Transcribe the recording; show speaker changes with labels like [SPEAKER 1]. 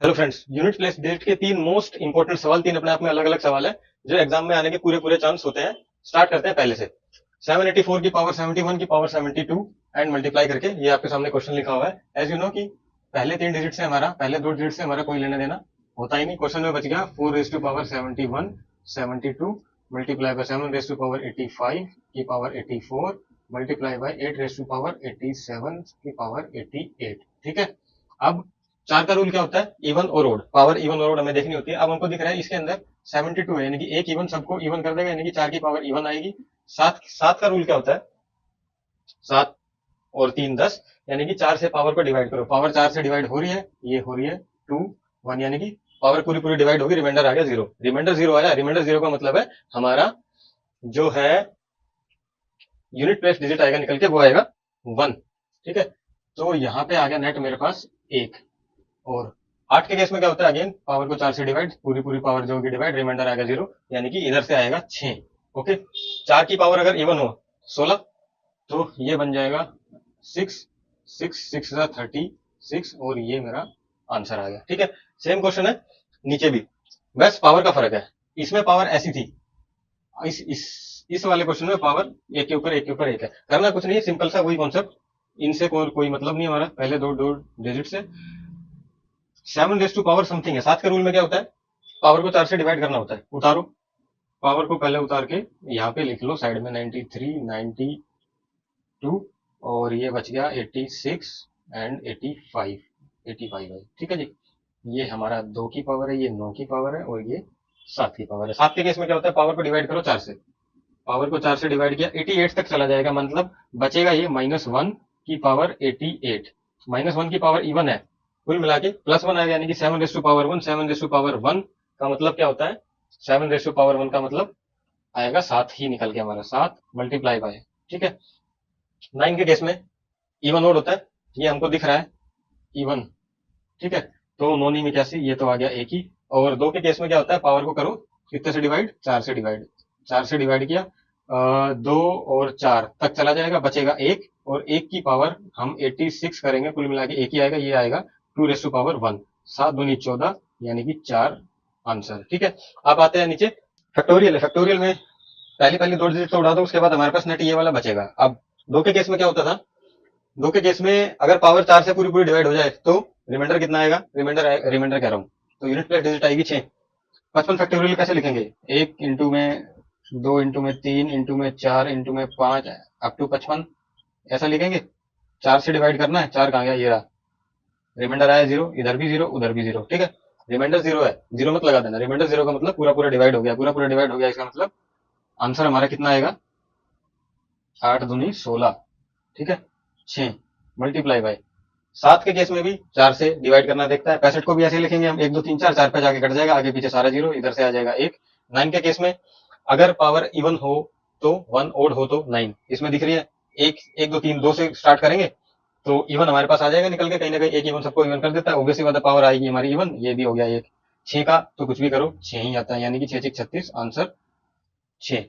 [SPEAKER 1] Hello friends, unit place digit के तीन most important सवाल, तीन अपने आप में अलग अलग सवाल है जो एग्जाम में आने के पूरे पूरे चांस होते हैं। स्टार्ट करते हैं पहले से। 784 की पावर 71 की पावर 72 एंड मल्टीप्लाई करके, ये आपके सामने क्वेश्चन लिखा हुआ है। एज यू नो कि पहले तीन डिजिट से हमारा, पहले दो डिजिट से हमारा कोई लेना देना होता ही नहीं। क्वेश्चन में बच गया 4 raise to power 71 72 multiply by 7 raise to power 85 की power 84 multiply by 8 raise to power 87 की पावर 88। ठीक है। अब चार का रूल क्या होता है? इवन और ओड, पावर इवन और ओड हमें देखनी होती है। अब हमको दिख रहा है इसके अंदर 72 है, यानी कि एक इवन सबको इवन कर देगा, यानी कि चार की पावर इवन आएगी। सात सात का रूल क्या होता है? सात और तीन 10, यानी कि चार से पावर को डिवाइड करो। पावर चार से डिवाइड हो रही है, ये हो रही है 2 1, यानी कि पावर पूरी पूरी डिवाइड होगी, रिमाइंडर आ गया 0। रिमाइंडर 0 आया, रिमाइंडर 0 का मतलब है हमारा जो है यूनिट प्लेस डिजिट आएगा निकल के, वो आएगा 1। ठीक है। तो यहाँ पे आ गया नेट मेरे पास एक। और आठ के केस में क्या होता है? अगेन पावर को चार से डिवाइड, पूरी पूरी पावर जो होगी डिवाइड, रिमाइंडर आएगा 0, यानी कि इधर से आएगा 6। ओके। चार की पावर अगर इवन हो 16, तो ये बन जाएगा 6, 6 6 36, और ये मेरा आंसर आ गया। ठीक है। सेम क्वेश्चन है नीचे भी, बस पावर का फर्क है। इसमें पावर ऐसी थी, इस वाले क्वेश्चन में पावर एक के ऊपर एक के ऊपर एक है। करना कुछ नहीं है, सिंपल सा वही कॉन्सेप्ट। इनसे कोई मतलब नहीं हमारा, पहले दो दो डिजिट से। 7 रेस टू पावर समथिंग है। सात के रूल में क्या होता है? पावर को चार से डिवाइड करना होता है। उतारो, पावर को पहले उतार के यहाँ पे लिख लो साइड में 93 92, और ये बच गया 86 एंड 85। 85 है। ठीक है जी। ये हमारा 2 की पावर है, ये 9 की पावर है, और ये 7 की पावर है। सात के केस में क्या होता है? पावर को डिवाइड करो चार से, पावर को चार से डिवाइड किया 88 तक चला जाएगा, मतलब बचेगा ये -1 की पावर 88। -1 की पावर इवन है, कुल मिला के +1 आएगा, यानी कि 7 raise to power 1। 7 raise to power 1 का मतलब क्या होता है? 7 रेस टू पावर 1 का मतलब आएगा 7 ही निकल के हमारा, 7 मल्टीप्लाई बाय। ठीक है। 9 के केस में इवन ओड होता है, ये हमको दिख रहा है इवन। ठीक है। तो 9 9 81, ये तो आ गया एक ही। और दो के केस में क्या होता है? पावर को करो कितने से डिवाइड? चार से डिवाइड। चार से डिवाइड किया, दो और चार तक चला जाएगा, बचेगा एक, और एक की पावर हम 86 करेंगे, कुल मिला के एक ही आएगा, ये आएगा 2 रेस टू पावर 1। 7 दूनी 14, यानी कि 4 आंसर। ठीक है। अब आते हैं नीचे, फैक्टोरियल है। फैक्टोरियल में पहली पहली दो डिजिट तो उड़ा दो, उसके बाद हमारे पास नेट ये वाला बचेगा। अब दो के केस में क्या होता था? दो के केस में अगर पावर चार से पूरी पूरी डिवाइड हो जाए तो रिमाइंडर कितना आएगा? रिमाइंडर कह रहा हूँ, तो यूनिट प्लेस डिजिट आएगी 6। 55 फैक्टोरियल कैसे लिखेंगे? एक इंटू में, दो इंटू में, तीन इंटू में, चार इंटू में, पांच, अप टू 55, ऐसा लिखेंगे। चार से डिवाइड करना है, चार कहाँ गया? ये रहा। रिमाइंडर आया 0, इधर भी 0 उधर भी 0। ठीक है। रिमाइंडर 0 है, 0 मत लगा देना। रिमाइंडर 0 का मतलब पूरा पूरा डिवाइड हो गया, पूरा पूरा डिवाइड हो गया, इसका मतलब आंसर हमारा कितना आएगा? 8 दूनी 16। ठीक है। 6 मल्टीप्लाई बाय, सात के केस में भी चार से डिवाइड करना देखता है। 65 को भी ऐसे लिखेंगे हम, 1 2 3 4, चार पे जाके कट जाएगा, आगे पीछे सारा 0, इधर से आ जाएगा 1। 9 के केस में अगर पावर इवन हो तो 1, ओड हो तो 9। इसमें दिख रही है 1 1 2 3, 2 से स्टार्ट करेंगे तो इवन हमारे पास आ जाएगा निकल के, कहीं ना कहीं एक इवन सबको इवन कर देता है, ऑब्वियसली बात है, पावर आएगी हमारी इवन। ये भी हो गया एक। 6 का तो कुछ भी करो 6 ही आता है, यानी कि 6 6 36, आंसर 6।